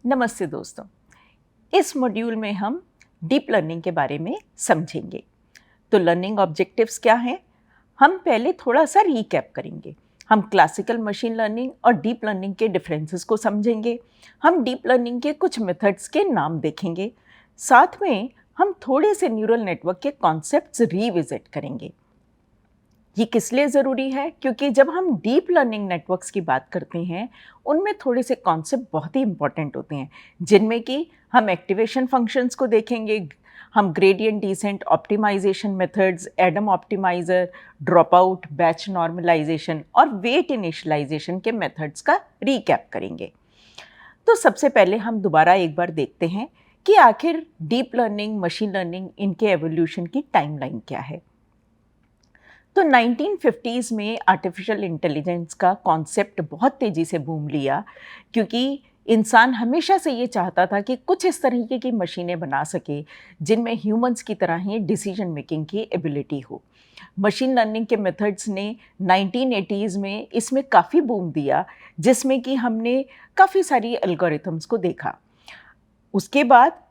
नमस्ते दोस्तों। इस मॉड्यूल में हम डीप लर्निंग के बारे में समझेंगे। तो लर्निंग ऑब्जेक्टिव्स क्या हैं? हम पहले थोड़ा सा रीकैप करेंगे। हम क्लासिकल मशीन लर्निंग और डीप लर्निंग के डिफरेंसेस को समझेंगे। हम डीप लर्निंग के कुछ मेथड्स के नाम देखेंगे। साथ में हम थोड़े से न्यूरल नेटवर्क के कॉन्सेप्ट्स रिविजिट करेंगे। ये किस लिए ज़रूरी है? क्योंकि जब हम डीप लर्निंग नेटवर्क्स की बात करते हैं, उनमें थोड़े से कॉन्सेप्ट बहुत ही इंपॉर्टेंट होते हैं, जिनमें कि हम एक्टिवेशन फंक्शंस को देखेंगे, हम gradient descent optimisation methods, Adam optimiser, dropout, batch normalisation और वेट इनिशियलाइजेशन के मेथड्स का रीकैप करेंगे। तो सबसे पहले हम दोबारा एक बार देखते हैं कि आखिर डीप लर्निंग, मशीन लर्निंग, इनके एवोल्यूशन की टाइमलाइन क्या है। तो 1950s में आर्टिफिशियल इंटेलिजेंस का कॉन्सेप्ट बहुत तेज़ी से बूम लिया, क्योंकि इंसान हमेशा से ये चाहता था कि कुछ इस तरीके की मशीनें बना सके जिनमें ह्यूमंस की तरह ही डिसीजन मेकिंग की एबिलिटी हो। मशीन लर्निंग के मेथड्स ने 1980s में इसमें काफ़ी बूम दिया, जिसमें कि हमने काफ़ी सारी एल्गोरिथम्स को देखा। उसके बाद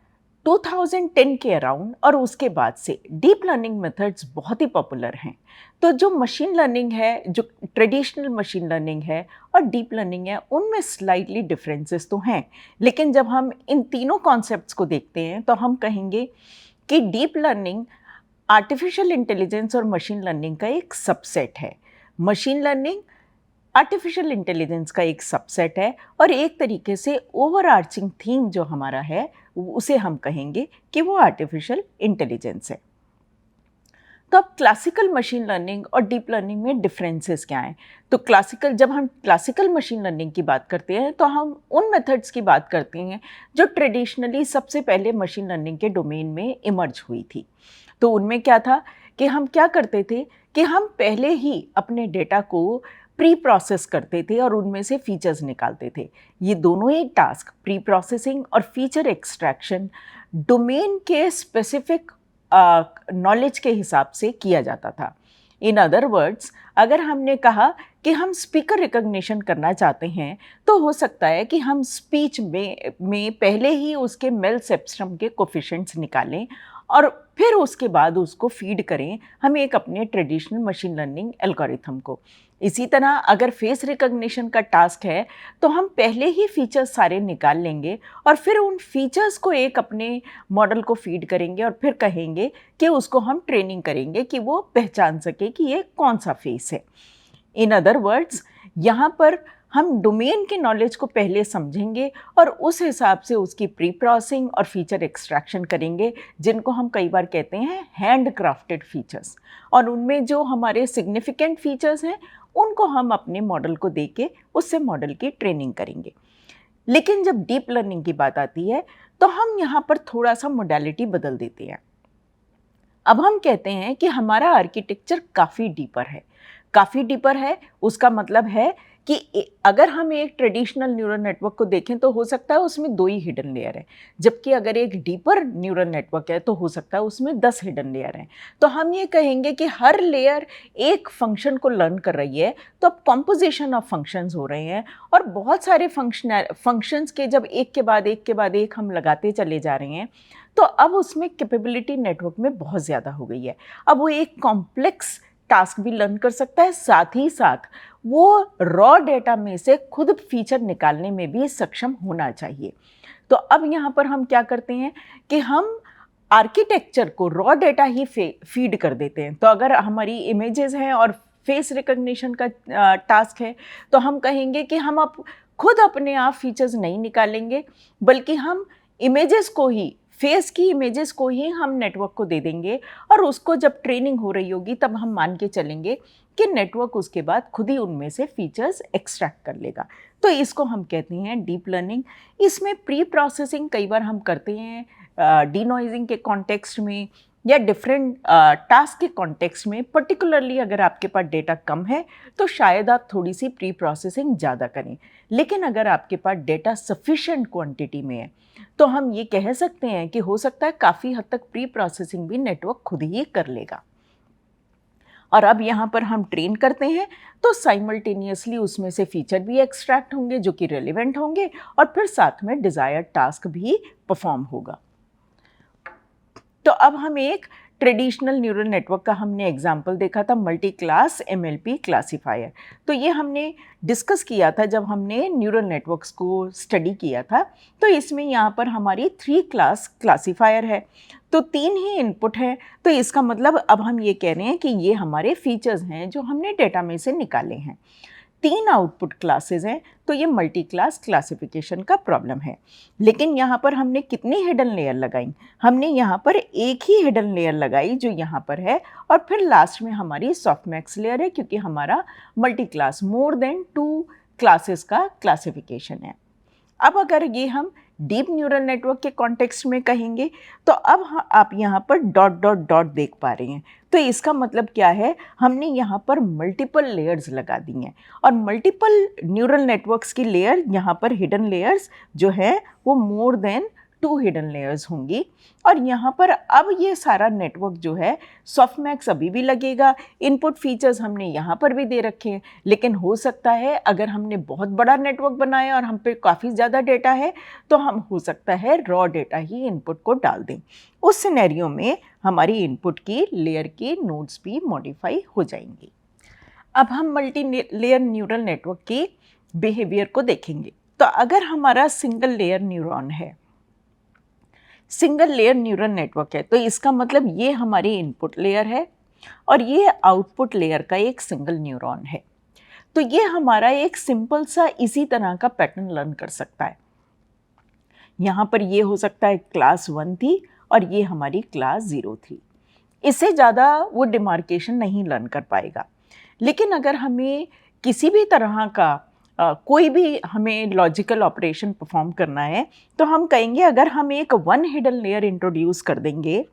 2010 के अराउंड और उसके बाद से डीप लर्निंग मेथड्स बहुत ही पॉपुलर हैं। तो जो मशीन लर्निंग है, जो ट्रेडिशनल मशीन लर्निंग है और डीप लर्निंग है, उनमें स्लाइटली डिफरेंसेस तो हैं, लेकिन जब हम इन तीनों कॉन्सेप्ट्स को देखते हैं तो हम कहेंगे कि डीप लर्निंग आर्टिफिशियल इंटेलिजेंस और मशीन लर्निंग का एक सबसेट है। मशीन लर्निंग आर्टिफिशियल इंटेलिजेंस का एक सबसेट है और एक तरीके से ओवरआर्चिंग थीम जो हमारा है उसे हम कहेंगे कि वो आर्टिफिशियल इंटेलिजेंस है। तो अब क्लासिकल मशीन लर्निंग और डीप लर्निंग में डिफरेंसेस क्या हैं? तो जब हम क्लासिकल मशीन लर्निंग की बात करते हैं तो हम उन मेथड्स की बात करते हैं जो ट्रेडिशनली सबसे पहले मशीन लर्निंग के डोमेन में इमर्ज हुई थी। तो उनमें क्या था कि हम क्या करते थे कि हम पहले ही अपने डेटा को प्री प्रोसेस करते थे और उनमें से फीचर्स निकालते थे। ये दोनों ही टास्क, प्री प्रोसेसिंग और फीचर एक्सट्रैक्शन, डोमेन के स्पेसिफिक नॉलेज के हिसाब से किया जाता था। इन अदर वर्ड्स, अगर हमने कहा कि हम स्पीकर रिकग्निशन करना चाहते हैं, तो हो सकता है कि हम स्पीच में पहले ही उसके मेल सेप्स्ट्रम के कोफिशिएंट्स निकालें और फिर उसके बाद उसको फीड करें हम एक अपने ट्रेडिशनल मशीन लर्निंग एल्गोरिथम को। इसी तरह अगर फेस रिकग्निशन का टास्क है तो हम पहले ही फीचर्स सारे निकाल लेंगे और फिर उन फीचर्स को एक अपने मॉडल को फीड करेंगे और फिर कहेंगे कि उसको हम ट्रेनिंग करेंगे कि वो पहचान सके कि ये कौन सा फेस है। इन अदर वर्ड्स, यहाँ पर हम डोमेन की नॉलेज को पहले समझेंगे और उस हिसाब से उसकी प्री प्रोसेसिंग और फीचर एक्सट्रैक्शन करेंगे, जिनको हम कई बार कहते हैं हैंड क्राफ्टेड फीचर्स। और उनमें जो हमारे सिग्निफिकेंट फीचर्स हैं उनको हम अपने मॉडल को दे के उससे मॉडल की ट्रेनिंग करेंगे। लेकिन जब डीप लर्निंग की बात आती है तो हम यहाँ पर थोड़ा सा मोडालिटी बदल देते हैं। अब हम कहते हैं कि हमारा आर्किटेक्चर काफ़ी डीपर है। काफ़ी डीपर है उसका मतलब है कि अगर हम एक ट्रेडिशनल न्यूरल नेटवर्क को देखें तो हो सकता है उसमें 2 ही हिडन लेयर हैं, जबकि अगर एक डीपर न्यूरल नेटवर्क है तो हो सकता है उसमें 10 हिडन लेयर हैं। तो हम ये कहेंगे कि हर लेयर एक फंक्शन को लर्न कर रही है, तो अब कॉम्पोजिशन ऑफ फंक्शंस हो रहे हैं और बहुत सारे फंक्शंस के जब एक के बाद एक हम लगाते चले जा रहे हैं, तो अब उसमें कैपेबिलिटी नेटवर्क में बहुत ज़्यादा हो गई है। अब वो एक कॉम्प्लेक्स टास्क भी लर्न कर सकता है, साथ ही साथ वो रॉ डेटा में से खुद फीचर निकालने में भी सक्षम होना चाहिए। तो अब यहाँ पर हम क्या करते हैं कि हम आर्किटेक्चर को रॉ डेटा ही फीड कर देते हैं। तो अगर हमारी इमेजेस हैं और फेस रिकग्निशन का टास्क है, तो हम कहेंगे कि हम अब खुद अपने आप फीचर्स नहीं निकालेंगे, बल्कि हम इमेजेस को ही, फेस की इमेजेस को ही हम नेटवर्क को दे देंगे और उसको जब ट्रेनिंग हो रही होगी तब हम मान के चलेंगे कि नेटवर्क उसके बाद खुद ही उनमें से फीचर्स एक्सट्रैक्ट कर लेगा। तो इसको हम कहते हैं डीप लर्निंग। इसमें प्री प्रोसेसिंग कई बार हम करते हैं डीनॉइजिंग के कॉन्टेक्स्ट में या डिफरेंट टास्क के कॉन्टेक्स्ट में। पर्टिकुलरली अगर आपके पास डेटा कम है तो शायद आप थोड़ी सी प्री प्रोसेसिंग ज़्यादा करें, लेकिन अगर आपके पास डेटा सफिशिएंट क्वांटिटी में है तो हम ये कह सकते हैं कि हो सकता है काफ़ी हद तक प्री प्रोसेसिंग भी नेटवर्क खुद ही कर लेगा। और अब यहाँ पर हम ट्रेन करते हैं तो साइमल्टेनियसली उसमें से फीचर भी एक्सट्रैक्ट होंगे जो कि रेलिवेंट होंगे और फिर साथ में डिज़ायर्ड टास्क भी परफॉर्म होगा। तो अब हम एक ट्रेडिशनल न्यूरल नेटवर्क का हमने एग्जाम्पल देखा था, मल्टी क्लास एमएलपी क्लासिफायर। तो ये हमने डिस्कस किया था जब हमने न्यूरल नेटवर्क्स को स्टडी किया था। तो इसमें यहाँ पर हमारी 3 क्लास क्लासिफायर है, तो 3 ही इनपुट है। तो इसका मतलब अब हम ये कह रहे हैं कि ये हमारे फीचर्स हैं जो हमने डेटा में से निकाले हैं। 3 आउटपुट क्लासेस हैं, तो ये मल्टी क्लास क्लासिफिकेशन का प्रॉब्लम है। लेकिन यहाँ पर हमने कितनी हिडन लेयर लगाई? हमने यहाँ पर एक ही हिडन लेयर लगाई जो यहाँ पर है, और फिर लास्ट में हमारी सॉफ्टमैक्स लेयर है क्योंकि हमारा मल्टी क्लास मोर देन 2 क्लासेस का क्लासिफिकेशन है। अब अगर ये हम डीप न्यूरल नेटवर्क के कॉन्टेक्स्ट में कहेंगे तो अब आप यहाँ पर डॉट डॉट डॉट देख पा रहे हैं। तो इसका मतलब क्या है, हमने यहाँ पर मल्टीपल लेयर्स लगा दी हैं, और मल्टीपल न्यूरल नेटवर्क्स की लेयर यहाँ पर हिडन लेयर्स जो है वो मोर देन 2 हिडन लेयर्स होंगी। और यहाँ पर अब ये सारा नेटवर्क जो है सॉफ्टमैक्स अभी भी लगेगा। इनपुट फीचर्स हमने यहाँ पर भी दे रखे हैं, लेकिन हो सकता है अगर हमने बहुत बड़ा नेटवर्क बनाया और हम पे काफ़ी ज़्यादा डेटा है तो हम हो सकता है रॉ डेटा ही इनपुट को डाल दें। उस सिनेरियो में हमारी इनपुट की लेयर की नोड्स भी मॉडिफाई हो जाएंगी। अब हम मल्टी लेयर न्यूरल नेटवर्क की बिहेवियर को देखेंगे। तो अगर हमारा सिंगल लेयर न्यूरॉन है, सिंगल लेयर न्यूरल नेटवर्क है, तो इसका मतलब ये हमारी इनपुट लेयर है और ये आउटपुट लेयर का एक सिंगल न्यूरॉन है। तो ये हमारा एक सिंपल सा इसी तरह का पैटर्न लर्न कर सकता है। यहाँ पर ये हो सकता है क्लास 1 थी और ये हमारी क्लास 0 थी। इससे ज़्यादा वो डिमार्केशन नहीं लर्न कर पाएगा। लेकिन अगर हमें किसी भी तरह का कोई भी हमें लॉजिकल ऑपरेशन परफॉर्म करना है तो हम कहेंगे अगर हम एक 1 हिडन लेयर इंट्रोड्यूस कर देंगे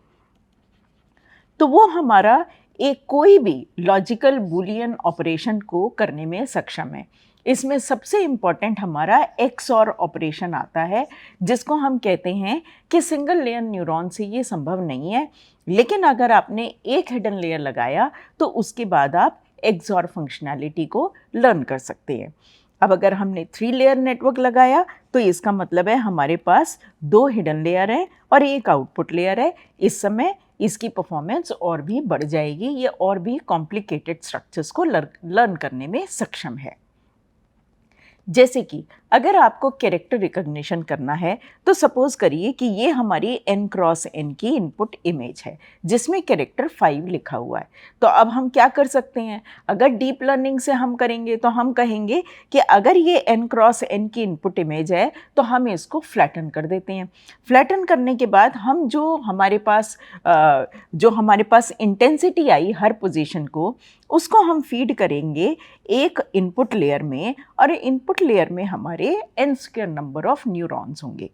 तो वो हमारा एक कोई भी लॉजिकल बूलियन ऑपरेशन को करने में सक्षम है। इसमें सबसे इम्पॉर्टेंट हमारा XOR ऑपरेशन आता है, जिसको हम कहते हैं कि सिंगल लेयर न्यूरॉन से ये संभव नहीं है। लेकिन अगर आपने एक हिडन लेयर लगाया तो उसके बाद आप XOR फंक्शनैलिटी को लर्न कर सकते हैं। अब अगर हमने 3 लेयर नेटवर्क लगाया तो इसका मतलब है हमारे पास 2 हिडन लेयर है और एक आउटपुट लेयर है। इस समय इसकी परफॉर्मेंस और भी बढ़ जाएगी, ये और भी कॉम्प्लिकेटेड स्ट्रक्चर्स को लर्न करने में सक्षम है। जैसे कि अगर आपको कैरेक्टर रिकॉग्निशन करना है तो सपोज करिए कि ये हमारी n×n की इनपुट इमेज है जिसमें कैरेक्टर 5 लिखा हुआ है। तो अब हम क्या कर सकते हैं, अगर डीप लर्निंग से हम करेंगे तो हम कहेंगे कि अगर ये n×n की इनपुट इमेज है तो हम इसको फ्लैटन कर देते हैं। फ्लैटन करने के बाद हम जो हमारे पास इंटेंसिटी आई हर पोजीशन को, उसको हम फीड करेंगे एक इनपुट लेयर में, और इनपुट लेयर में हमारे n² नंबर ऑफ न्यूरॉन्स होंगे।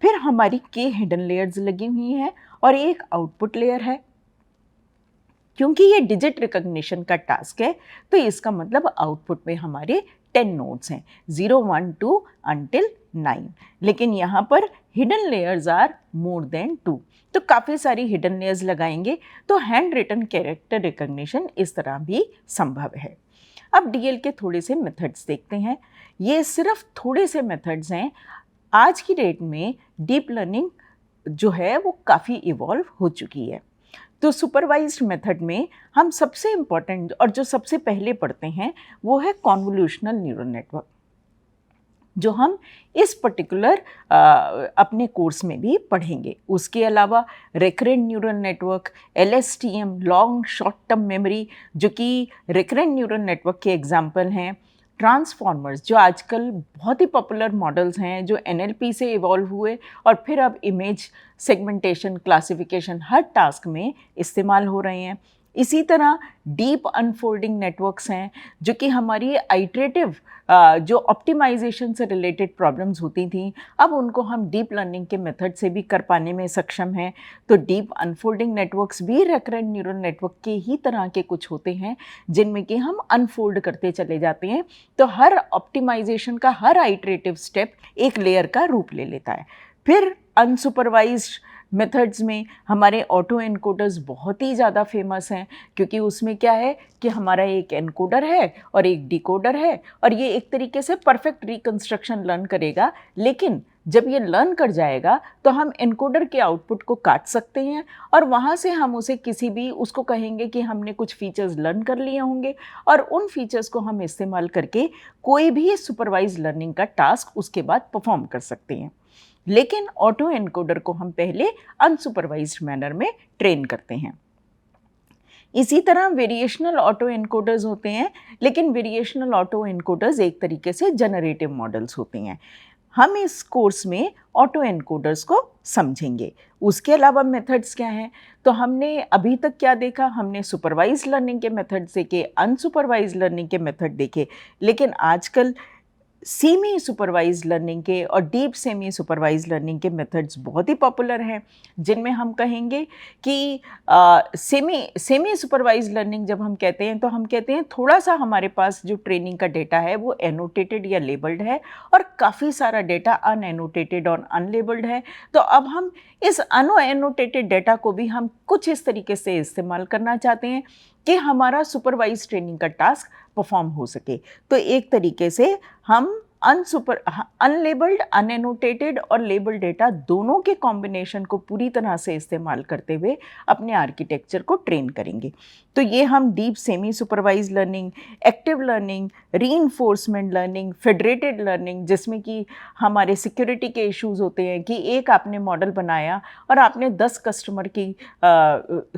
फिर हमारी k हिडन लेयर्स लगी हुई हैं और एक आउटपुट लेयर है। क्योंकि ये डिजिट रिकॉग्निशन का टास्क है तो इसका मतलब आउटपुट में हमारे 10 नोड्स हैं, 0, 1, 2 until 9। लेकिन यहाँ पर hidden layers are more than 2, तो काफ़ी सारी हिडन लेयर्स लगाएंगे तो हैंड रिटन कैरेक्टर रिकॉग्निशन इस तरह भी संभव है। अब डीएल के थोड़े से मेथड्स देखते हैं। ये सिर्फ थोड़े से मेथड्स हैं। आज की डेट में डीप लर्निंग जो है वो काफ़ी इवॉल्व हो चुकी है। तो सुपरवाइज्ड मेथड में हम सबसे इम्पॉर्टेंट और जो सबसे पहले पढ़ते हैं वो है कॉन्वोल्यूशनल न्यूरल नेटवर्क, जो हम इस पर्टिकुलर अपने कोर्स में भी पढ़ेंगे। उसके अलावा recurrent neural network, LSTM long short term memory, जो कि रिकरेंट न्यूरल नेटवर्क के एग्जाम्पल हैं। ट्रांसफॉर्मर्स जो आजकल बहुत ही पॉपुलर मॉडल्स हैं, जो NLP से इवॉल्व हुए और फिर अब इमेज सेगमेंटेशन, क्लासिफिकेशन हर टास्क में इस्तेमाल हो रहे हैं। इसी तरह डीप अनफोल्डिंग नेटवर्क्स हैं जो कि हमारी आइट्रेटिव जो ऑप्टिमाइजेशन से रिलेटेड प्रॉब्लम्स होती थी, अब उनको हम डीप लर्निंग के मेथड से भी कर पाने में सक्षम हैं। तो डीप अनफोल्डिंग नेटवर्क्स भी रिकरेंट न्यूरल नेटवर्क के ही तरह के कुछ होते हैं जिनमें कि हम अनफोल्ड करते चले जाते हैं। तो हर ऑप्टिमाइजेशन का हर आइट्रेटिव स्टेप एक लेयर का रूप ले लेता है। फिर अनसुपरवाइज्ड मेथड्स में हमारे ऑटो एनकोडर्स बहुत ही ज़्यादा फेमस हैं, क्योंकि उसमें क्या है कि हमारा एक एनकोडर है और एक डिकोडर है और ये एक तरीके से परफेक्ट रिकंस्ट्रक्शन लर्न करेगा। लेकिन जब ये लर्न कर जाएगा तो हम एनकोडर के आउटपुट को काट सकते हैं और वहाँ से हम उसे किसी भी उसको कहेंगे कि हमने कुछ फीचर्स लर्न कर लिए होंगे और उन फीचर्स को हम इस्तेमाल करके कोई भी सुपरवाइज लर्निंग का टास्क उसके बाद परफॉर्म कर सकते हैं। लेकिन ऑटो एनकोडर को हम पहले अनसुपरवाइज्ड मैनर में ट्रेन करते हैं। इसी तरह वेरिएशनल ऑटो एनकोडर्स होते हैं, लेकिन वेरिएशनल ऑटो एनकोडर्स एक तरीके से जनरेटिव मॉडल्स होते हैं। हम इस कोर्स में ऑटो एनकोडर्स को समझेंगे। उसके अलावा मेथड्स क्या हैं? तो हमने अभी तक क्या देखा? हमने सुपरवाइज लर्निंग के मेथड्स देखे, अनसुपरवाइज लर्निंग के मेथड देखे, लेकिन आजकल सेमी सुपरवाइज लर्निंग के और डीप सेमी सुपरवाइज लर्निंग के मेथड्स बहुत ही पॉपुलर हैं, जिनमें हम कहेंगे कि सेमी सुपरवाइज लर्निंग जब हम कहते हैं तो हम कहते हैं थोड़ा सा हमारे पास जो ट्रेनिंग का डेटा है वो एनोटेटेड या लेबल्ड है और काफ़ी सारा डेटा अनएनोटेटेड और अनलेबल्ड है। तो अब हम इस अनएनोटेटेड डेटा को भी हम कुछ इस तरीके से इस्तेमाल करना चाहते हैं कि हमारा सुपरवाइज ट्रेनिंग का टास्क परफॉर्म हो सके। तो एक तरीके से हम अनलेबल्ड, अनएनोटेटेड और लेबल डेटा दोनों के कॉम्बिनेशन को पूरी तरह से इस्तेमाल करते हुए अपने आर्किटेक्चर को ट्रेन करेंगे। तो ये हम deep semi supervise learning, active learning, reinforcement learning, federated learning, जिसमें कि हमारे सिक्योरिटी के इश्यूज होते हैं कि एक आपने मॉडल बनाया और आपने 10 कस्टमर की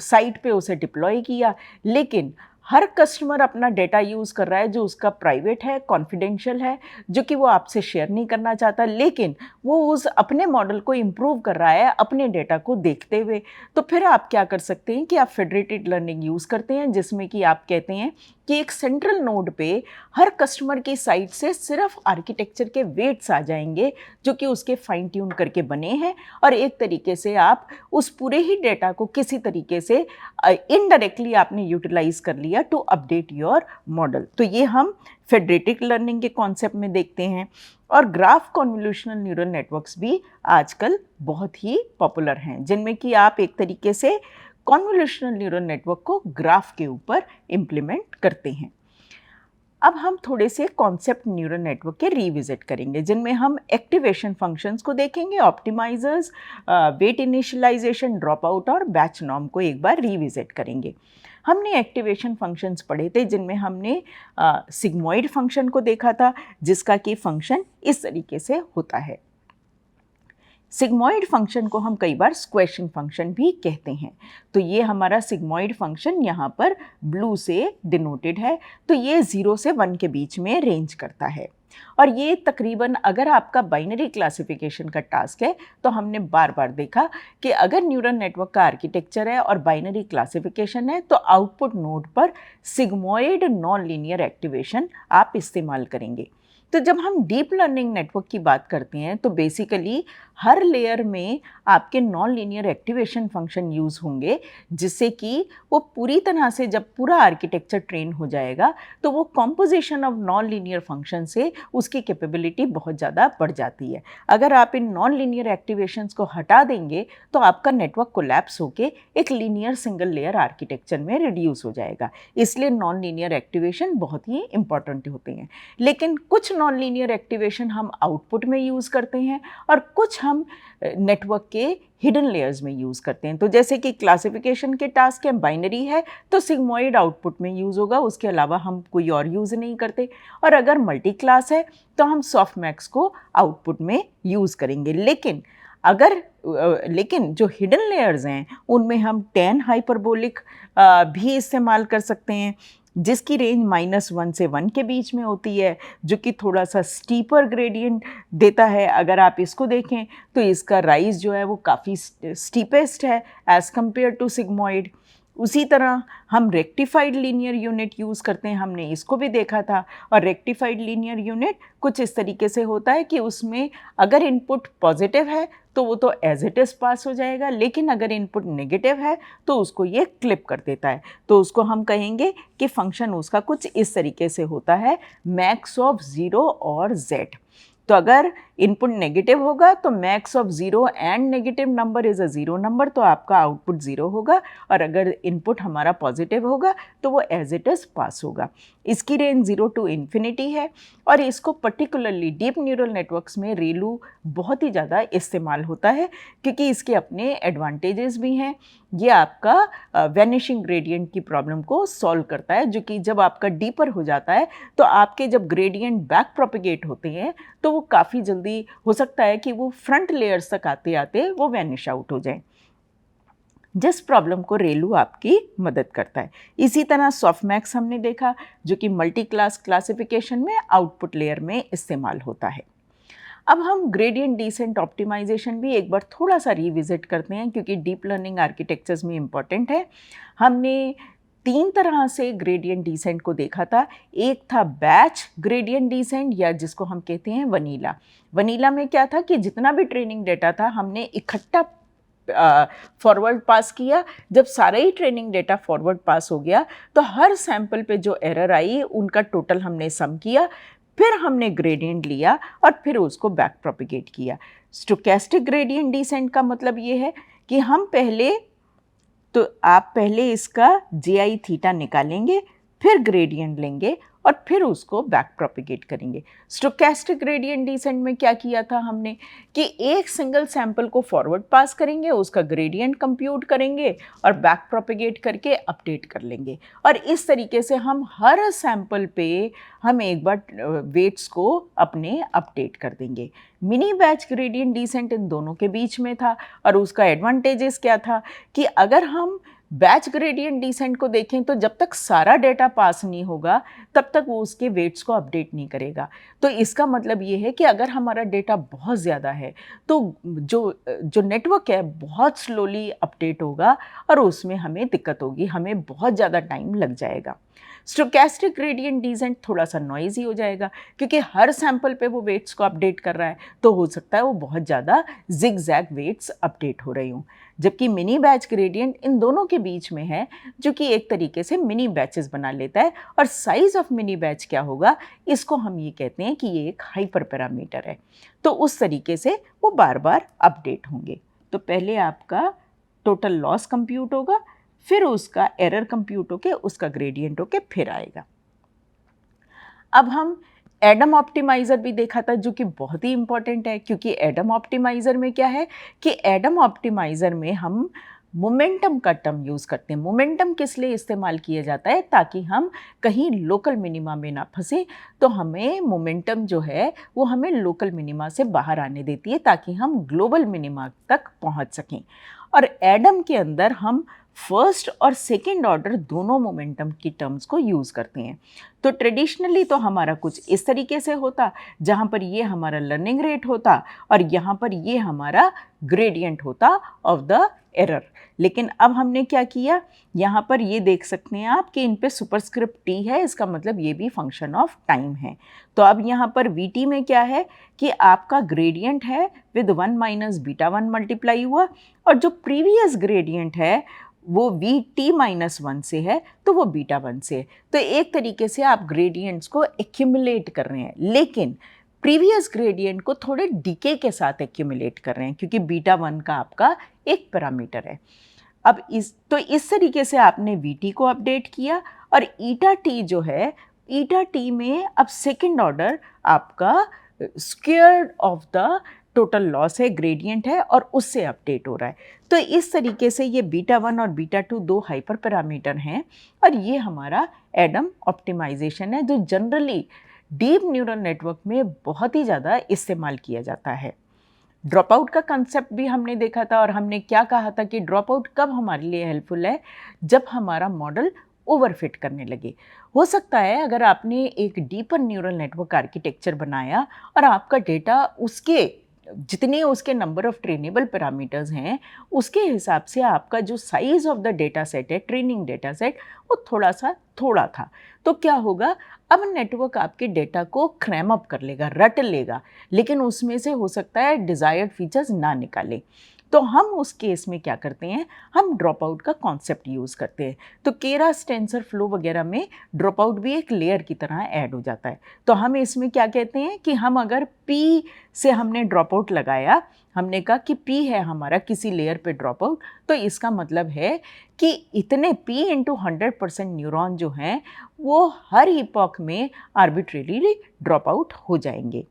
साइट पे उसे डिप्लॉय किया, लेकिन हर कस्टमर अपना डेटा यूज़ कर रहा है जो उसका प्राइवेट है, कॉन्फिडेंशियल है, जो कि वो आपसे शेयर नहीं करना चाहता, लेकिन वो उस अपने मॉडल को इम्प्रूव कर रहा है अपने डेटा को देखते हुए। तो फिर आप क्या कर सकते हैं कि आप फेडरेटेड लर्निंग यूज़ करते हैं, जिसमें कि आप कहते हैं कि एक सेंट्रल नोड पे हर कस्टमर की साइट से सिर्फ आर्किटेक्चर के वेट्स आ जाएंगे जो कि उसके फाइन ट्यून करके बने हैं, और एक तरीके से आप उस पूरे ही डेटा को किसी तरीके से इनडायरेक्टली आपने यूटिलाइज कर लिया टू अपडेट योर मॉडल। तो ये हम फेडरेटेड लर्निंग के कॉन्सेप्ट में देखते हैं। और ग्राफ कन्वोल्यूशनल न्यूरल नेटवर्क्स भी आजकल बहुत ही पॉपुलर हैं, जिनमें कि आप एक तरीके से कन्वोल्यूशनल न्यूरल नेटवर्क को ग्राफ के ऊपर इम्प्लीमेंट करते हैं। अब हम थोड़े से कॉन्सेप्ट न्यूरल नेटवर्क के रिविजिट करेंगे, जिनमें हम एक्टिवेशन फंक्शंस को देखेंगे, optimisers, weight initialisation, dropout और बैच नॉर्म को एक बार रिविजिट करेंगे। हमने एक्टिवेशन फंक्शंस पढ़े थे, जिनमें हमने सिग्मॉइड फंक्शन को देखा था, जिसका कि फंक्शन इस तरीके से होता है। सिग्मॉइड फंक्शन को हम कई बार स्क्वेशन फंक्शन भी कहते हैं। तो ये हमारा सिग्मॉइड फंक्शन यहाँ पर ब्लू से डिनोटेड है। तो ये 0 से 1 के बीच में रेंज करता है, और ये तकरीबन, अगर आपका बाइनरी क्लासिफिकेशन का टास्क है तो हमने बार बार देखा कि अगर न्यूरल नेटवर्क का आर्किटेक्चर है और बाइनरी क्लासिफिकेशन है तो आउटपुट नोड पर सिग्मॉइड नॉन लीनियर एक्टिवेशन आप इस्तेमाल करेंगे। तो जब हम डीप लर्निंग नेटवर्क की बात करते हैं तो बेसिकली हर लेयर में आपके non linear activation function use होंगे, जिससे कि वो पूरी तरह से जब पूरा आर्किटेक्चर ट्रेन हो जाएगा तो वो composition of non linear function से उसकी कैपेबिलिटी बहुत ज़्यादा बढ़ जाती है। अगर आप इन नॉन लीनियर एक्टिवेशंस को हटा देंगे तो आपका नेटवर्क कोलैप्स होके एक लीनियर सिंगल लेयर आर्किटेक्चर में रिड्यूस हो जाएगा। इसलिए नॉन लीनियर एक्टिवेशन बहुत ही इंपॉर्टेंट होते हैं। लेकिन कुछ नॉन लीनियर एक्टिवेशन हम आउटपुट में यूज़ करते हैं और कुछ हम नेटवर्क के हिडन लेयर्स में यूज़ करते हैं। तो जैसे कि क्लासिफिकेशन के टास्क हैं, बाइनरी है तो सिग्मॉइड आउटपुट में यूज़ होगा, उसके अलावा हम कोई और यूज़ नहीं करते। और अगर मल्टी क्लास है तो हम सॉफ्टमैक्स को आउटपुट में यूज़ करेंगे। लेकिन जो हिडन लेयर्स हैं उनमें हम 10 हाइपरबोलिक भी इस्तेमाल कर सकते हैं, जिसकी रेंज -1 से 1 के बीच में होती है, जो कि थोड़ा सा स्टीपर ग्रेडियंट देता है। अगर आप इसको देखें तो इसका राइज जो है वो काफ़ी स्टीपेस्ट है एज़ कम्पेयर टू सिग्मॉइड। उसी तरह हम रेक्टिफाइड लीनियर यूनिट यूज़ करते हैं, हमने इसको भी देखा था। और रेक्टिफाइड लीनियर यूनिट कुछ इस तरीके से होता है कि उसमें अगर इनपुट पॉजिटिव है तो वो तो एज इट इज़ पास हो जाएगा, लेकिन अगर इनपुट नेगेटिव है तो उसको ये क्लिप कर देता है। तो उसको हम कहेंगे कि फंक्शन उसका कुछ इस तरीके से होता है, मैक्स ऑफ 0 और z। तो अगर इनपुट नेगेटिव होगा तो max of zero and negative number is a zero number, तो आपका आउटपुट ज़ीरो होगा। और अगर इनपुट हमारा पॉजिटिव होगा तो वो एज इट इज़ पास होगा। इसकी रेंज 0 टू इन्फिनिटी है और इसको पर्टिकुलरली डीप न्यूरल नेटवर्क्स में रेलू बहुत ही ज़्यादा इस्तेमाल होता है क्योंकि इसके अपने एडवांटेजेस भी हैं। ये आपका वैनिशिंग ग्रेडियंट की प्रॉब्लम को सॉल्व करता है, जो कि जब आपका डीपर हो जाता है तो आपके जब ग्रेडियंट बैक प्रोपिगेट होते हैं तो वो काफ़ी जल्दी हो सकता है कि वो फ्रंट लेयर्स तक आते आते वो वैनिश आउट हो जाएं, जिस प्रॉब्लम को रेलू आपकी मदद करता है। इसी तरह सॉफ्टमैक्स हमने देखा जो कि मल्टी क्लास क्लासिफिकेशन में आउटपुट लेयर में इस्तेमाल होता है। अब हम ग्रेडियंट डिसेंट ऑप्टिमाइजेशन भी एक बार थोड़ा सा रिविजिट करते हैं क्योंकि डीप लर्निंग आर्किटेक्चर्स में इम्पॉर्टेंट है। हमने 3 तरह से ग्रेडियंट डिसेंट को देखा था। एक था बैच ग्रेडियंट डिसेंट या जिसको हम कहते हैं वनीला। वनीला में क्या था कि जितना भी ट्रेनिंग डेटा था हमने इकट्ठा फॉरवर्ड पास किया। जब सारा ही ट्रेनिंग डेटा फॉरवर्ड पास हो गया तो हर सैंपल पे जो एरर आई उनका टोटल हमने सम किया, फिर हमने ग्रेडियंट लिया और फिर उसको बैक प्रोपिगेट किया। स्टोकेस्टिक ग्रेडियंट डिसेंट का मतलब ये है कि आप पहले इसका जी थीटा निकालेंगे, फिर ग्रेडियंट लेंगे और फिर उसको बैक प्रोपिगेट करेंगे। स्टोकेस्टिक ग्रेडियंट डिसेंट में क्या किया था हमने कि एक सिंगल सैंपल को फॉरवर्ड पास करेंगे, उसका ग्रेडियंट कंप्यूट करेंगे और बैक प्रोपिगेट करके अपडेट कर लेंगे। और इस तरीके से हम हर सैंपल पे हम एक बार वेट्स को अपने अपडेट कर देंगे। मिनी बैच ग्रेडियंट डिसेंट इन दोनों के बीच में था और उसका एडवांटेजेस क्या था कि अगर हम बैच ग्रेडियंट डिसेंट को देखें तो जब तक सारा डेटा पास नहीं होगा तब तक वो उसके वेट्स को अपडेट नहीं करेगा। तो इसका मतलब ये है कि अगर हमारा डेटा बहुत ज़्यादा है तो जो नेटवर्क है बहुत स्लोली अपडेट होगा और उसमें हमें दिक्कत होगी, हमें बहुत ज़्यादा टाइम लग जाएगा। स्टोकेस्टिक ग्रेडियंट डिसेंट थोड़ा सा नॉइज़ी हो जाएगा क्योंकि हर सैंपल पे वो वेट्स को अपडेट कर रहा है, तो हो सकता है वो बहुत ज़्यादा जिग जैग वेट्स अपडेट हो रही हों। जबकि मिनी बैच ग्रेडियंट इन दोनों के बीच में है जो कि एक तरीके से मिनी बैचेस बना लेता है। और साइज़ ऑफ मिनी बैच क्या होगा, इसको हम ये कहते हैं कि ये एक हाइपर पैरामीटर है, तो उस तरीके से वो बार बार अपडेट होंगे। तो पहले आपका टोटल लॉस कंप्यूट होगा, फिर उसका एरर कंप्यूट होके उसका ग्रेडियंट होके फिर आएगा। अब हम एडम ऑप्टिमाइज़र भी देखा था जो कि बहुत ही इम्पॉर्टेंट है क्योंकि एडम ऑप्टिमाइज़र में क्या है कि एडम ऑप्टिमाइज़र में हम मोमेंटम का टर्म यूज़ करते हैं। मोमेंटम किस लिए इस्तेमाल किया जाता है, ताकि हम कहीं लोकल मिनिमा में ना फंसे। तो हमें मोमेंटम जो है वो हमें लोकल मिनिमा से बाहर आने देती है ताकि हम ग्लोबल मिनिमा तक पहुंच सकें। और एडम के अंदर हम फर्स्ट और सेकेंड ऑर्डर दोनों मोमेंटम की टर्म्स को यूज़ करते हैं। तो ट्रेडिशनली तो हमारा कुछ इस तरीके से होता जहाँ पर ये हमारा लर्निंग रेट होता और यहाँ पर ये हमारा ग्रेडियंट होता ऑफ द एरर। लेकिन अब हमने क्या किया, यहाँ पर ये देख सकते हैं आप कि इन पे सुपरस्क्रिप्ट टी है, इसका मतलब ये भी फंक्शन ऑफ टाइम है। तो अब यहाँ पर वी टी में क्या है कि आपका ग्रेडियंट है विद 1 माइनस बीटा 1 मल्टीप्लाई हुआ और जो प्रीवियस ग्रेडियंट है वो वी टी माइनस 1 से है तो वो बीटा 1 से है। तो एक तरीके से आप ग्रेडियंट्स को एक्यूमुलेट कर रहे हैं, लेकिन प्रीवियस ग्रेडियंट को थोड़े डीके के साथ एक्यूमुलेट कर रहे हैं क्योंकि बीटा 1 का आपका एक पैरामीटर है। अब इस तरीके से आपने वी टी को अपडेट किया और ईटा टी जो है, ईटा टी में अब सेकेंड ऑर्डर आपका square of the total loss है, ग्रेडियंट है और उससे अपडेट हो रहा है। तो इस तरीके से ये बीटा 1 और बीटा 2 दो हाइपर पैरामीटर हैं और ये हमारा एडम ऑप्टिमाइजेशन है जो जनरली डीप न्यूरल नेटवर्क में बहुत ही ज़्यादा इस्तेमाल किया जाता है। ड्रॉप आउट का कंसेप्ट भी हमने देखा था और हमने क्या कहा था कि ड्रॉप आउट कब हमारे लिए हेल्पफुल है, जब हमारा मॉडल ओवरफिट करने लगे। हो सकता है अगर आपने एक डीपर न्यूरल नेटवर्क आर्किटेक्चर बनाया और आपका डेटा उसके जितने उसके नंबर ऑफ ट्रेनेबल पैरामीटर्स हैं उसके हिसाब से आपका जो size of the data set है, ट्रेनिंग डेटा सेट, वो थोड़ा था, तो क्या होगा, अब नेटवर्क आपके डेटा को क्रैम अप कर लेगा, रट लेगा, लेकिन उसमें से हो सकता है डिज़ायर्ड फीचर्स ना निकाले। तो हम उस केस में क्या करते हैं, हम ड्रॉप आउट का कॉन्सेप्ट यूज़ करते हैं। तो केरास टेंसरफ्लो वगैरह में ड्रॉप आउट भी एक लेयर की तरह ऐड हो जाता है। तो हम इसमें क्या कहते हैं कि हम अगर P से हमने ड्रॉप आउट लगाया, हमने कहा कि P है हमारा किसी लेयर पे ड्रॉप आउट, तो इसका मतलब है कि इतने P इंटू 100% न्यूरॉन जो हैं वो हर इपॉक में आर्बिट्रेरीली ड्रॉप आउट हो जाएंगे।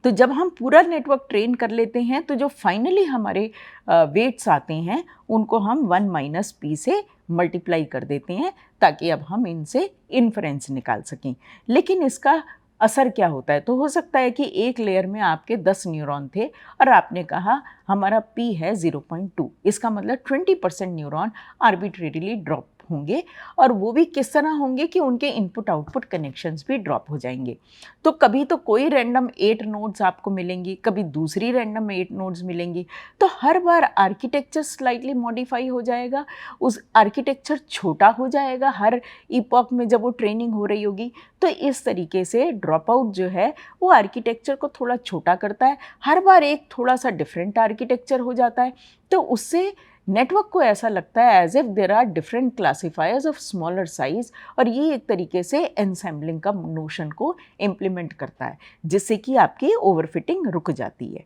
तो जब हम पूरा नेटवर्क ट्रेन कर लेते हैं तो जो फाइनली हमारे वेट्स आते हैं उनको हम 1 - P से मल्टीप्लाई कर देते हैं ताकि अब हम इनसे इन्फरेंस निकाल सकें। लेकिन इसका असर क्या होता है, तो हो सकता है कि एक लेयर में आपके 10 न्यूरॉन थे और आपने कहा हमारा P है 0.2, इसका मतलब 20% न्यूरॉन आर्बिट्रेरीली ड्रॉप होंगे और वो भी किस तरह होंगे कि उनके इनपुट आउटपुट कनेक्शंस भी ड्रॉप हो जाएंगे। तो कभी तो कोई रैंडम 8 नोड्स आपको मिलेंगी, कभी दूसरी रैंडम 8 नोड्स मिलेंगी। तो हर बार आर्किटेक्चर स्लाइटली मॉडिफाई हो जाएगा, उस आर्किटेक्चर छोटा हो जाएगा हर इपॉक में जब वो ट्रेनिंग हो रही होगी। तो इस तरीके से ड्रॉप आउट जो है वो आर्किटेक्चर को थोड़ा छोटा करता है, हर बार एक थोड़ा सा डिफरेंट आर्किटेक्चर हो जाता है। तो उससे नेटवर्क को ऐसा लगता है as if there are different classifiers of smaller size, और ये एक तरीके से एनसेम्बलिंग का नोशन को इम्प्लीमेंट करता है जिससे कि आपकी ओवरफिटिंग रुक जाती है।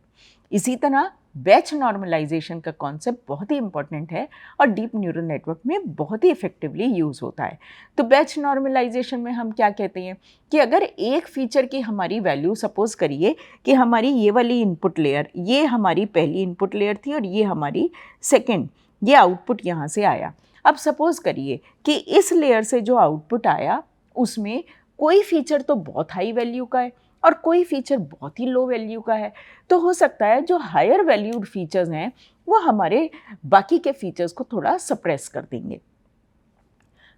इसी तरह बैच नॉर्मलाइजेशन का कॉन्सेप्ट बहुत ही इंपॉर्टेंट है और डीप न्यूरल नेटवर्क में बहुत ही इफेक्टिवली यूज़ होता है। तो बैच नॉर्मलाइजेशन में हम क्या कहते हैं कि अगर एक फीचर की हमारी वैल्यू, सपोज करिए कि हमारी ये वाली इनपुट लेयर, ये हमारी पहली इनपुट लेयर थी और ये हमारी सेकेंड, ये आउटपुट यहाँ से आया। अब सपोज करिए कि इस लेयर से जो आउटपुट आया उसमें कोई फीचर तो बहुत हाई वैल्यू का है और कोई फीचर बहुत ही लो वैल्यू का है। तो हो सकता है जो हायर वैल्यूड फीचर्स हैं वो हमारे बाकी के फीचर्स को थोड़ा सप्रेस कर देंगे।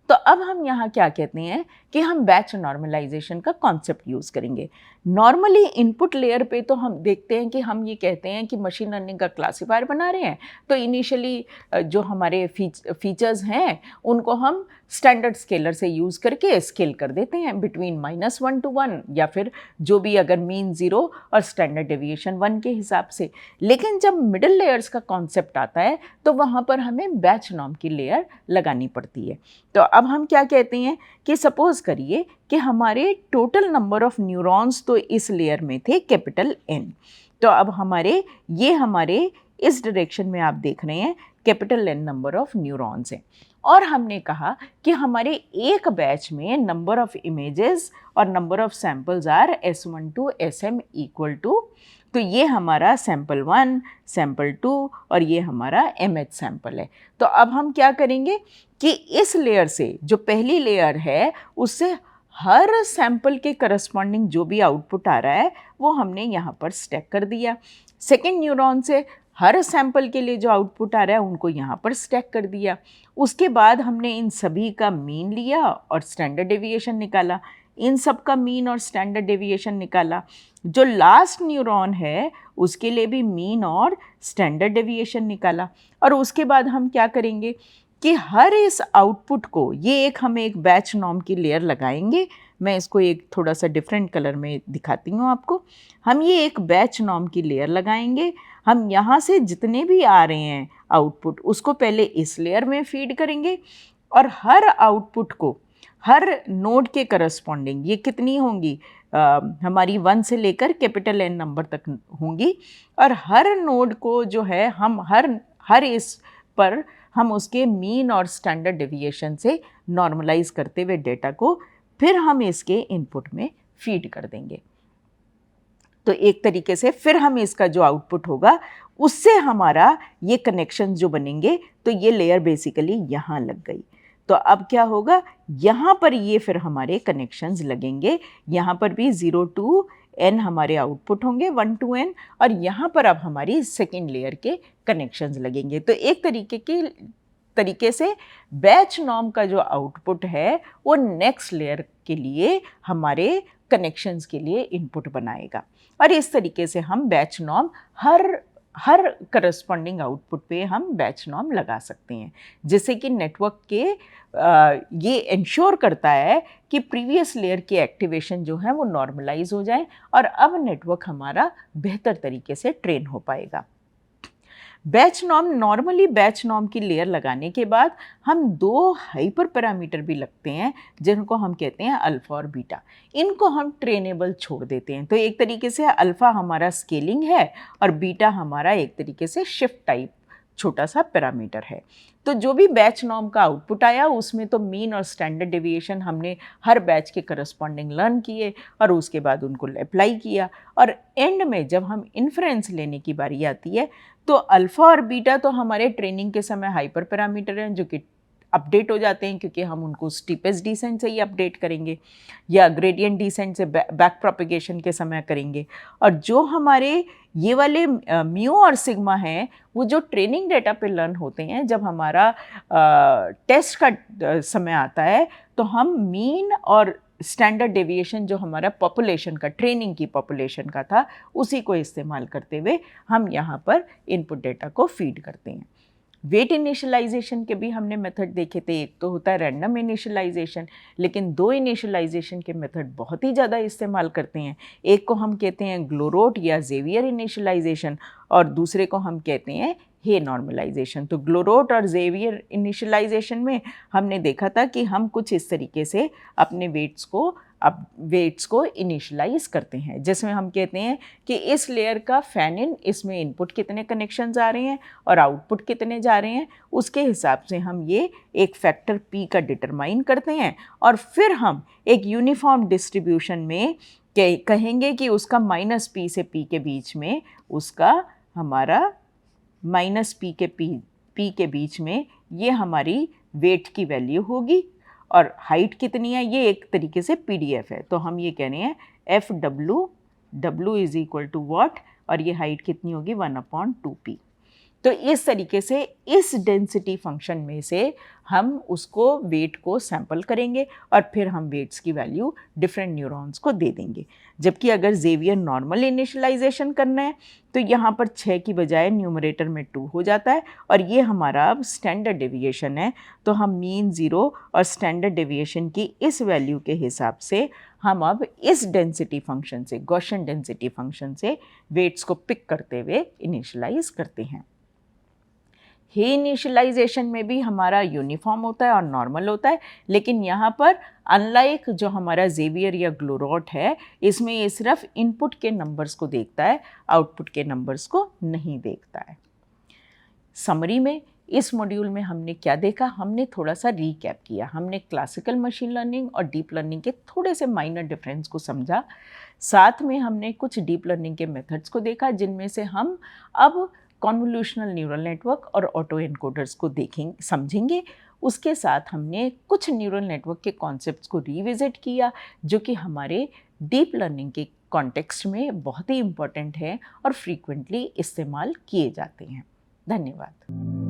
तो अब हम यहाँ क्या कहते हैं कि हम बैच नॉर्मलाइजेशन का कॉन्सेप्ट यूज़ करेंगे। नॉर्मली इनपुट लेयर पे तो हम देखते हैं कि हम ये कहते हैं कि मशीन लर्निंग का क्लासीफायर बना रहे हैं, तो इनिशियली जो हमारे फीचर्स हैं उनको हम स्टैंडर्ड स्केलर से यूज़ करके स्केल कर देते हैं बिटवीन -1 to 1, या फिर जो भी अगर मीन 0 और स्टैंडर्ड डेविएशन 1 के हिसाब से। लेकिन जब मिडिल लेयर्स का कॉन्सेप्ट आता है तो वहाँ पर हमें बैच नॉर्म की लेयर लगानी पड़ती है। तो अब हम क्या कहते हैं कि सपोज करिए कि हमारे टोटल नंबर ऑफ न्यूरॉन्स तो इस लेयर में थे कैपिटल N। तो अब हमारे इस डायरेक्शन में आप देख रहे हैं capital N number of neurons हैं, और हमने कहा कि हमारे एक बैच में नंबर ऑफ इमेजेस और number of samples are S1 to SM equal to, तो ये हमारा सैंपल 1, सैंपल 2 और ये हमारा MH सैंपल है। तो अब हम क्या करेंगे कि इस लेयर से, जो पहली लेयर है, उससे हर सैंपल के करस्पॉन्डिंग जो भी आउटपुट आ रहा है वो हमने यहाँ पर स्टैक कर दिया। सेकेंड न्यूरॉन से हर सैंपल के लिए जो आउटपुट आ रहा है उनको यहाँ पर स्टैक कर दिया। उसके बाद हमने इन सभी का मीन लिया और स्टैंडर्ड डेविएशन निकाला, इन सब का मीन और स्टैंडर्ड डेविएशन निकाला। जो लास्ट न्यूरॉन है उसके लिए भी मीन और स्टैंडर्ड डेविएशन निकाला। और उसके बाद हम क्या करेंगे कि हर इस आउटपुट को, ये हम एक बैच नॉर्म की लेयर लगाएंगे। मैं इसको एक थोड़ा सा डिफरेंट कलर में दिखाती हूँ आपको। हम ये एक बैच नॉर्म की लेयर लगाएंगे। हम यहाँ से जितने भी आ रहे हैं आउटपुट उसको पहले इस लेयर में फीड करेंगे और हर आउटपुट को हर नोड के करस्पॉन्डिंग, ये कितनी होंगी, हमारी 1 से लेकर कैपिटल N नंबर तक होंगी, और हर नोड को जो है हम हर इस पर हम उसके मीन और स्टैंडर्ड डेविएशन से नॉर्मलाइज करते हुए डेटा को फिर हम इसके इनपुट में फीड कर देंगे। तो एक तरीके से फिर हम इसका जो आउटपुट होगा उससे हमारा ये कनेक्शन जो बनेंगे, तो ये लेयर बेसिकली यहाँ लग गई। तो अब क्या होगा, यहाँ पर ये फिर हमारे कनेक्शंस लगेंगे। यहाँ पर भी 0 to N हमारे आउटपुट होंगे, 1 to N, और यहाँ पर अब हमारी सेकेंड लेयर के कनेक्शंस लगेंगे। तो एक तरीके से बैच नॉर्म का जो आउटपुट है वो नेक्स्ट लेयर के लिए हमारे कनेक्शंस के लिए इनपुट बनाएगा। और इस तरीके से हम बैच नॉर्म हर करस्पॉन्डिंग आउटपुट पे हम बैच नॉर्म लगा सकते हैं, जिससे कि नेटवर्क के ये इंश्योर करता है कि प्रीवियस लेयर के एक्टिवेशन जो है वो नॉर्मलाइज हो जाए और अब नेटवर्क हमारा बेहतर तरीके से ट्रेन हो पाएगा। Batch norm, normally batch norm की लेयर लगाने के बाद हम 2 हाइपर पैरामीटर भी लगते हैं जिनको हम कहते हैं अल्फ़ा और बीटा। इनको हम ट्रेनेबल छोड़ देते हैं। तो एक तरीके से अल्फ़ा हमारा स्केलिंग है और बीटा हमारा एक तरीके से शिफ्ट टाइप छोटा सा पैरामीटर है। तो जो भी बैच नॉर्म का आउटपुट आया उसमें तो मीन और स्टैंडर्ड डेविएशन हमने हर बैच के करस्पॉन्डिंग लर्न किए और उसके बाद उनको अप्लाई किया, और एंड में जब हम इन्फ्रेंस लेने की बारी आती है तो अल्फ़ा और बीटा तो हमारे ट्रेनिंग के समय हाइपर पैरामीटर हैं जो कि अपडेट हो जाते हैं क्योंकि हम उनको स्टीपेस्ट डिसेंट से ही अपडेट करेंगे या ग्रेडियंट डिसेंट से बैक प्रोपेगेशन के समय करेंगे। और जो हमारे ये वाले म्यू और सिग्मा हैं वो जो ट्रेनिंग डेटा पे लर्न होते हैं, जब हमारा टेस्ट का समय आता है तो हम मीन और स्टैंडर्ड डेविएशन जो हमारा पॉपुलेशन का, ट्रेनिंग की पॉपुलेशन का था, उसी को इस्तेमाल करते हुए हम यहाँ पर इनपुट डेटा को फीड करते हैं। वेट इनिशियलाइजेशन के भी हमने मेथड देखे थे। एक तो होता है रैंडम इनिशियलाइजेशन, लेकिन 2 इनिशियलाइजेशन के मेथड बहुत ही ज़्यादा इस्तेमाल करते हैं। एक को हम कहते हैं ग्लोरोट या जेवियर इनिशियलाइजेशन और दूसरे को हम कहते हैं हे नॉर्मलाइजेशन। तो ग्लोरोट और जेवियर इनिशियलाइजेशन में हमने देखा था कि हम कुछ इस तरीके से अपने वेट्स को इनिशियलाइज करते हैं, जिसमें हम कहते हैं कि इस लेयर का फैन इन, इसमें इनपुट कितने कनेक्शंस आ रहे हैं और आउटपुट कितने जा रहे हैं, उसके हिसाब से हम ये एक फैक्टर p का डिटरमाइन करते हैं और फिर हम एक यूनिफॉर्म डिस्ट्रीब्यूशन में कहेंगे कि उसका -p से p के बीच में, उसका हमारा -p के बीच में ये हमारी वेट की वैल्यू होगी और हाइट कितनी है, ये एक तरीके से PDF है। तो हम ये कह रहे हैं FW is equal to what, और ये हाइट कितनी होगी 1/2p। तो इस तरीके से इस डेंसिटी फंक्शन में से हम उसको वेट को सैंपल करेंगे और फिर हम वेट्स की वैल्यू डिफरेंट न्यूरॉन्स को दे देंगे। जबकि अगर जेवियर नॉर्मल इनिशियलाइजेशन करना है तो यहाँ पर 6 की बजाय न्यूमरेटर में 2 हो जाता है और ये हमारा अब स्टैंडर्ड डेविएशन है। तो हम मीन 0 और स्टैंडर्ड डेविएशन की इस वैल्यू के हिसाब से हम अब इस डेंसिटी फंक्शन से, गॉसियन डेंसिटी फंक्शन से वेट्स को पिक करते हुए इनिशियलाइज करते हैं। हे इनिशियलाइजेशन में भी हमारा यूनिफॉर्म होता है और नॉर्मल होता है, लेकिन यहाँ पर अनलाइक जो हमारा जेवियर या ग्लोरोट है, इसमें ये सिर्फ इनपुट के नंबर्स को देखता है, आउटपुट के नंबर्स को नहीं देखता है। समरी में इस मॉड्यूल में हमने क्या देखा, हमने थोड़ा सा रीकैप किया। हमने क्लासिकल मशीन लर्निंग और डीप लर्निंग के थोड़े से माइनर डिफरेंस को समझा। साथ में हमने कुछ डीप लर्निंग के मेथड्स को देखा जिनमें से हम अब कॉन्वोल्यूशनल न्यूरल नेटवर्क और ऑटो एनकोडर्स को समझेंगे। उसके साथ हमने कुछ न्यूरल नेटवर्क के कॉन्सेप्ट्स को रिविजिट किया जो कि हमारे डीप लर्निंग के कॉन्टेक्स्ट में बहुत ही इम्पोर्टेंट है और फ्रीक्वेंटली इस्तेमाल किए जाते हैं। धन्यवाद।